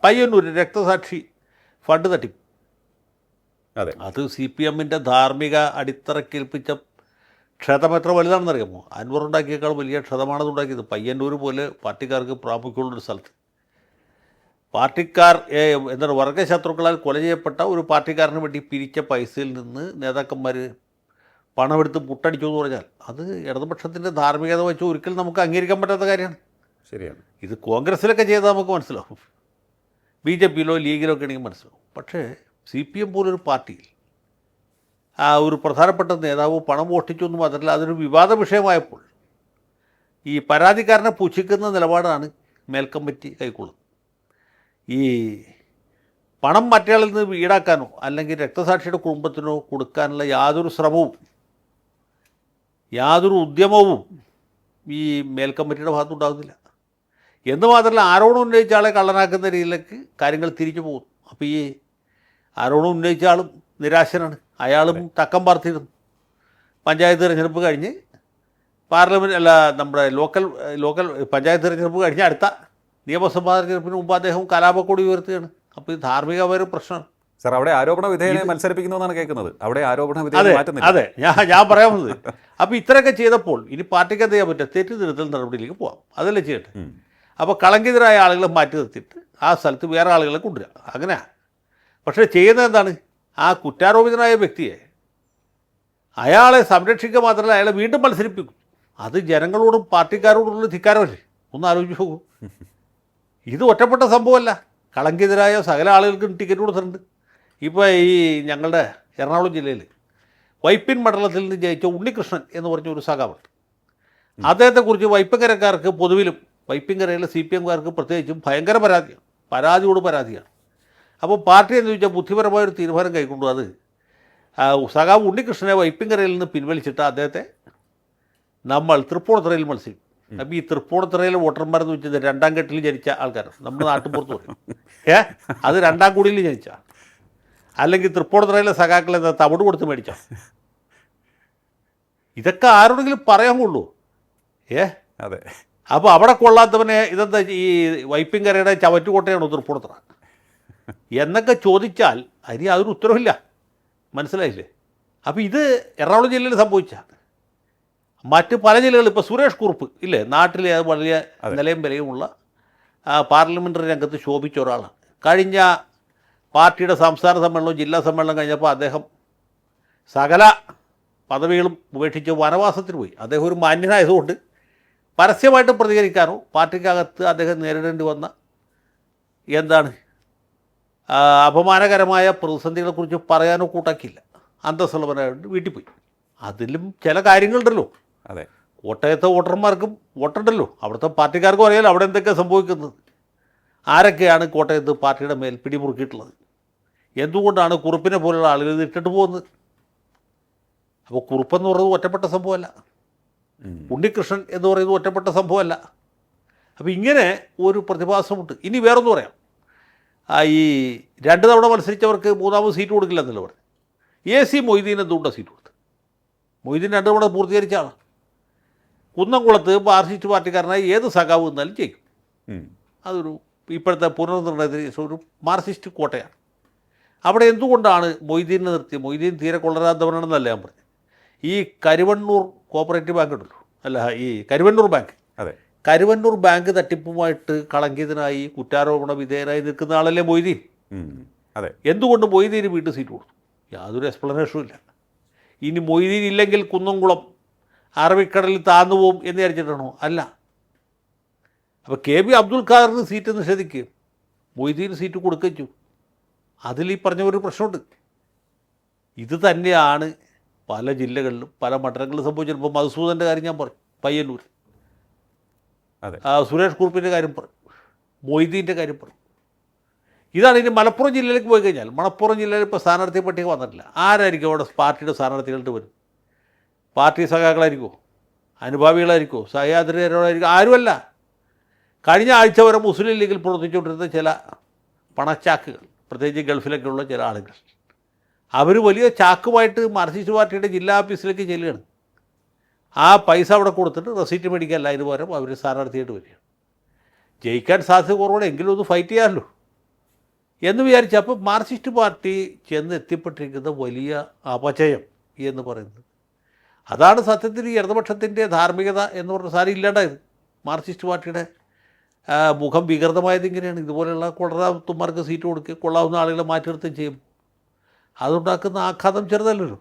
പയ്യന്നൂർ രക്തസാക്ഷി ഫണ്ട് തട്ടിപ്പ്. അതെ, അത് CPM ധാർമ്മിക അടിത്തറക്കേൽപ്പിച്ച ക്ഷതം എത്ര വലുതാണെന്നറിയാമോ? അൻവർ ഉണ്ടാക്കിയേക്കാൾ വലിയ ക്ഷതമാണത് ഉണ്ടാക്കിയത്. പയ്യന്നൂർ പോലെ പാർട്ടിക്കാർക്ക് പ്രാമുഖ്യമുള്ളൊരു സ്ഥലത്ത് പാർട്ടിക്കാർ എന്താണ് വർഗശത്രുക്കളാൽ കൊല ചെയ്യപ്പെട്ട ഒരു പാർട്ടിക്കാരന് വേണ്ടി പിരിച്ച പൈസയിൽ നിന്ന് നേതാക്കന്മാർ പണമെടുത്ത് പുട്ടടിച്ചു എന്ന് പറഞ്ഞാൽ അത് ഇടതുപക്ഷത്തിൻ്റെ ധാർമ്മികത വെച്ച് ഒരിക്കലും നമുക്ക് അംഗീകരിക്കാൻ പറ്റാത്ത കാര്യമാണ്. ശരിയാണ്. ഇത് കോൺഗ്രസ്സിലൊക്കെ ചെയ്താൽ നമുക്ക് മനസ്സിലാവും, BJPയിലോ ലീഗിലോ ഒക്കെ ആണെങ്കിൽ മനസ്സിലാവും. പക്ഷേ CPM പോലൊരു പാർട്ടിയിൽ ഒരു പ്രധാനപ്പെട്ട നേതാവ് പണം മോഷ്ടിച്ചു എന്ന് മാത്രമല്ല അതൊരു വിവാദ വിഷയമായപ്പോൾ ഈ പരാതിക്കാരനെ പുച്ഛിക്കുന്ന നിലപാടാണ് മേൽക്കമ്മിറ്റി കൈക്കൊള്ളുന്നത്. ഈ പണം മറ്റയാളിൽ നിന്ന് ഈടാക്കാനോ അല്ലെങ്കിൽ രക്തസാക്ഷിയുടെ കുടുംബത്തിനോ കൊടുക്കാനുള്ള യാതൊരു ശ്രമവും യാതൊരു ഉദ്യമവും ഈ മേൽക്കമ്മിറ്റിയുടെ ഭാഗത്തുണ്ടാകുന്നില്ല. എന്ന് മാത്രമല്ല ആരോപണം ഉന്നയിച്ച ആളെ കള്ളനാക്കുന്ന രീതിയിലേക്ക് കാര്യങ്ങൾ തിരിച്ചു പോകും. അപ്പോൾ ഈ ആരോപണം ഉന്നയിച്ച ആളും നിരാശനാണ്, അയാളും തക്കം പാർത്തിയിരുന്നു. പഞ്ചായത്ത് തിരഞ്ഞെടുപ്പ് കഴിഞ്ഞ് നമ്മുടെ ലോക്കൽ പഞ്ചായത്ത് തിരഞ്ഞെടുപ്പ് കഴിഞ്ഞ് അടുത്ത നിയമസഭാ തിരഞ്ഞെടുപ്പിന് മുമ്പ് അദ്ദേഹം കലാപക്കൊടി ഉയർത്തുകയാണ്. അപ്പോൾ ഇത് ധാർമ്മികമായ ഒരു പ്രശ്നമാണ്. സാർ, അവിടെ ആരോപണ വിധേയനെ മത്സരിപ്പിക്കുന്നതാണ് കേൾക്കുന്നത്. അവിടെ ആരോപണ വിധേയനെ മാറ്റുന്നില്ല. അതെ, ഞാൻ പറയാൻ വന്നത്. അപ്പോൾ ഇത്രയൊക്കെ ചെയ്തപ്പോൾ ഇനി പാർട്ടിക്ക് എന്ത് ചെയ്യാൻ പറ്റുക? തെറ്റ് തിരുത്തൽ നടപടിയിലേക്ക് പോകാം, അതല്ലേ ചെയ്യട്ടെ. അപ്പോൾ കളങ്കിതരായ ആളുകളെ മാറ്റി നിർത്തിയിട്ട് ആ സ്ഥലത്ത് വേറെ ആളുകളെ കൊണ്ടുവരിക, അങ്ങനെയാണ്. പക്ഷേ ചെയ്യുന്നത് എന്താണ്? ആ കുറ്റാരോപിതനായ വ്യക്തിയെ അയാളെ സംരക്ഷിക്കുക മാത്രമല്ല അയാളെ വീണ്ടും മത്സരിപ്പിക്കും. അത് ജനങ്ങളോടും പാർട്ടിക്കാരോടുള്ള ധിക്കാരമല്ലേ? ഒന്ന് ആലോചിച്ച് നോക്കൂ. ഇത് ഒറ്റപ്പെട്ട സംഭവമല്ല, കളങ്കിതരായ സകല ആളുകൾക്കും ടിക്കറ്റ് കൊടുത്തിട്ടുണ്ട്. ഇപ്പോൾ ഈ ഞങ്ങളുടെ എറണാകുളം ജില്ലയിൽ വൈപ്പിൻ മണ്ഡലത്തിൽ നിന്ന് ജയിച്ച ഉണ്ണികൃഷ്ണൻ എന്ന് പറഞ്ഞ ഒരു സഖാവുണ്ട്. അദ്ദേഹത്തെക്കുറിച്ച് വൈപ്പിൻകരക്കാർക്ക് പൊതുവിലും വൈപ്പിൻകരയിലെ CPMകാർക്ക് പ്രത്യേകിച്ചും ഭയങ്കര പരാതിയോട് പരാതിയാണ്. അപ്പോൾ പാർട്ടി എന്ന് ചോദിച്ചാൽ ബുദ്ധിപരമായൊരു തീരുമാനം കൈക്കൊണ്ടു. അത് സഖാവ് ഉണ്ണികൃഷ്ണനെ വൈപ്പിൻകരയിൽ നിന്ന് പിൻവലിച്ചിട്ട് അദ്ദേഹത്തെ നമ്മൾ തൃപ്പൂണിത്തുറയിൽ മത്സരിക്കും. അപ്പോൾ ഈ തൃപ്പൂണിത്തുറയിലെ വോട്ടർമാരെന്ന് വെച്ചത് രണ്ടാം കെട്ടിൽ ജനിച്ച ആൾക്കാരാണ്, നമ്മുടെ നാട്ടുപുറത്ത് പറയും. അത് രണ്ടാം കുടിയിൽ ജനിച്ച, അല്ലെങ്കിൽ തൃപ്പൂണിത്തുറയിലെ സഖാക്കൾ എന്താ തവിട് കൊടുത്ത് മേടിച്ച. ഇതൊക്കെ ആരോടെങ്കിലും പറയാൻ കൊള്ളൂ? അതെ. അപ്പോൾ അവിടെ കൊള്ളാത്തവനെ ഇതെന്താ ഈ വൈപ്പിൻകരയുടെ ചവറ്റുകോട്ടയാണോ തൃപ്പൂണിത്തുറ എന്നൊക്കെ ചോദിച്ചാൽ അതിന് യാതൊരു ഉത്തരവില്ല. മനസ്സിലായില്ലേ? അപ്പോൾ ഇത് എറണാകുളം ജില്ലയിൽ സംഭവിച്ച മറ്റ് പല ജില്ലകളിൽ ഇപ്പോൾ സുരേഷ് കുറുപ്പ് ഇല്ലേ, നാട്ടിലെ വലിയ നിലയും വിലയുമുള്ള പാർലമെൻ്ററി രംഗത്ത് ശോഭിച്ച ഒരാളാണ്. കഴിഞ്ഞ പാർട്ടിയുടെ സംസ്ഥാന സമ്മേളനവും ജില്ലാ സമ്മേളനം കഴിഞ്ഞപ്പോൾ അദ്ദേഹം സകല പദവികളും ഉപേക്ഷിച്ച് വനവാസത്തിന് പോയി. അദ്ദേഹം ഒരു മാന്യനായതുകൊണ്ട് പരസ്യമായിട്ട് പ്രതികരിക്കാനോ പാർട്ടിക്കകത്ത് അദ്ദേഹം നേരിടേണ്ടി വന്ന എന്താണ് അപമാനകരമായ പ്രതിസന്ധികളെക്കുറിച്ച് പറയാനോ കൂട്ടാക്കിയില്ല. അന്തസ്സുള്ളവനായിട്ട് വീട്ടിൽ പോയി. അതിലും ചില കാര്യങ്ങളുണ്ടല്ലോ. അതെ, കോട്ടയത്തെ വോട്ടർമാർക്കും വോട്ടുണ്ടല്ലോ, അവിടുത്തെ പാർട്ടിക്കാർക്കും അറിയാലോ അവിടെ എന്തൊക്കെ സംഭവിക്കുന്നത്. ആരൊക്കെയാണ് കോട്ടയത്ത് പാർട്ടിയുടെ മേൽ പിടിമുറുക്കിയിട്ടുള്ളത്, എന്തുകൊണ്ടാണ് കുറുപ്പിനെ പോലുള്ള ആളുകൾ ഇത് ഇട്ടിട്ട് പോകുന്നത്. അപ്പോൾ കുറുപ്പെന്ന് പറയുന്നത് ഒറ്റപ്പെട്ട സംഭവമല്ല, ഉണ്ണികൃഷ്ണൻ എന്ന് പറയുന്നത് ഒറ്റപ്പെട്ട സംഭവമല്ല. അപ്പോൾ ഇങ്ങനെ ഒരു പ്രതിഭാസമുണ്ട്. ഇനി വേറൊന്ന് പറയാം. ഈ 2 തവണ മത്സരിച്ചവർക്ക് 3ാമത് സീറ്റ് കൊടുക്കില്ല എന്നല്ല പറഞ്ഞു. AC മൊയ്തീൻ എന്തുകൊണ്ടാണ് സീറ്റ് കൊടുത്തത്? മൊയ്തീൻ 2 തവണ പൂർത്തീകരിച്ച ആളാണ്. കുന്നംകുളത്ത് മാർക്സിസ്റ്റ് പാർട്ടിക്കാരനായി ഏത് സഖാവ് എന്നാലും ജയിക്കും. അതൊരു ഇപ്പോഴത്തെ പുനർനിർണയത്തിന് ഒരു മാർക്സിസ്റ്റ് കോട്ടയാണ്. അവിടെ എന്തുകൊണ്ടാണ് മൊയ്തീനെ നിർത്തിയത്? മൊയ്തീൻ തീരെ കൊള്ളരാത്തവനാണെന്നല്ല ഞാൻ പറഞ്ഞു. ഈ കരുവണ്ണൂർ കോപ്പറേറ്റീവ് ബാങ്ക് ഉണ്ടല്ലോ, അല്ല ഈ കരുവണ്ണൂർ ബാങ്ക്, അതെ, കരുവന്നൂർ ബാങ്ക് തട്ടിപ്പുമായിട്ട് കളങ്കിതനായി കുറ്റാരോപണ വിധേയനായി നിൽക്കുന്ന ആളല്ലേ മൊയ്തീൻ. അതെ. എന്തുകൊണ്ട് മൊയ്തീന് വീണ്ടും സീറ്റ് കൊടുത്തു? യാതൊരു എക്സ്പ്ലനേഷനും ഇല്ല. ഇനി മൊയ്തീൻ ഇല്ലെങ്കിൽ കുന്നംകുളം അറബിക്കടലിൽ താന്നു പോവും എന്ന് വിചാരിച്ചിട്ടാണോ? അല്ല. അപ്പോൾ KB Abdul ഖാദറിന് seat നിഷേധിക്കുകയും Moideen seat കൊടുക്കുകയും ചെയ്തു. അതിൽ ഈ പറഞ്ഞ ഒരു പ്രശ്നമുണ്ട്. ഇത് തന്നെയാണ് പല ജില്ലകളിലും പല മണ്ഡലങ്ങളിലും സംഭവിച്ചത്. ഇപ്പോൾ മധുസൂദൻ്റെ കാര്യം ഞാൻ പറയും, പയ്യന്നൂർ. അതെ. സുരേഷ് കുറുപ്പിൻ്റെ കാര്യം പറയും, മൊയ്തീൻ്റെ കാര്യം പറയും. ഇതാണ്. ഇനി മലപ്പുറം ജില്ലയിലേക്ക് പോയി കഴിഞ്ഞാൽ മലപ്പുറം ജില്ലയിൽ ഇപ്പോൾ സ്ഥാനാർത്ഥി പട്ടിക വന്നിട്ടില്ല. ആരായിരിക്കും അവിടെ പാർട്ടിയുടെ സ്ഥാനാർത്ഥികളുടെ വരും? പാർട്ടി സഖാക്കളായിരിക്കുമോ? അനുഭാവികളായിരിക്കുമോ? സഹയാത്രികരായിരിക്കും? ആരുമല്ല. കഴിഞ്ഞ ആഴ്ച വരെ മുസ്ലിം ലീഗിൽ പ്രവർത്തിച്ചുകൊണ്ടിരുന്ന ചില പണച്ചാക്കുകൾ, പ്രത്യേകിച്ച് ഗൾഫിലൊക്കെയുള്ള ചില ആളുകൾ, അവർ വലിയ ചാക്കുമായിട്ട് മാർക്സിസ്റ്റ് പാർട്ടിയുടെ ജില്ലാ ഓഫീസിലേക്ക് ചെല്ലുകയാണ്. ആ പൈസ അവിടെ കൊടുത്തിട്ട് റെസീറ്റ് മേടിക്കാനല്ല, അതിന് പകരം അവർ സ്ഥാനാർത്ഥിയായിട്ട് വരികയാണ്. ജയിക്കാൻ സാധ്യത കുറവാണ്, എങ്കിലും ഒന്ന് ഫൈറ്റ് ചെയ്യാമല്ലോ. എന്ന് വിചാരിച്ചപ്പോൾ മാർക്സിസ്റ്റ് പാർട്ടി ചെന്ന് എത്തിപ്പെട്ടിരിക്കുന്ന വലിയ അപചയം എന്ന് പറയുന്നത് അതാണ് സത്യത്തിൽ ഈ ഇടതുപക്ഷത്തിൻ്റെ ധാർമ്മികത എന്ന് പറഞ്ഞ സാധനം ഇല്ലാണ്ടായത്. മാർക്സിസ്റ്റ് പാർട്ടിയുടെ മുഖം വികൃതമായത് ഇങ്ങനെയാണ്. ഇതുപോലെയുള്ള കൊള്ളാത്തുമാർക്ക് സീറ്റ് കൊടുക്കുക, കൊള്ളാവുന്ന ആളുകളെ മാറ്റി നിർത്തുകയും ചെയ്യും. അതുണ്ടാക്കുന്ന ആഘാതം ചെറുതല്ലല്ലോ.